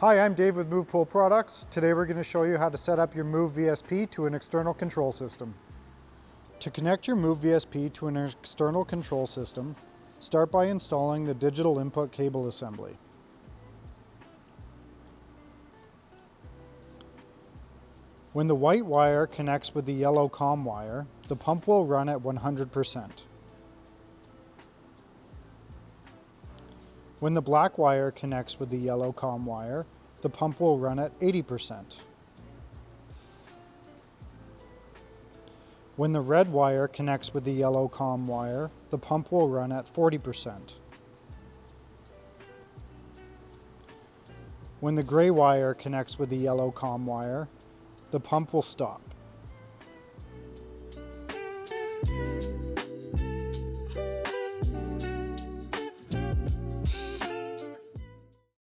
Hi, I'm Dave with Moov Products. Today we're going to show you how to set up your Moov VSP to an external control system. To connect your Moov VSP to an external control system, start by installing the digital input cable assembly. When the white wire connects with the yellow COM wire, the pump will run at 100%. When the black wire connects with the yellow COM wire, the pump will run at 80%. When the red wire connects with the yellow COM wire, the pump will run at 40%. When the gray wire connects with the yellow COM wire, the pump will stop.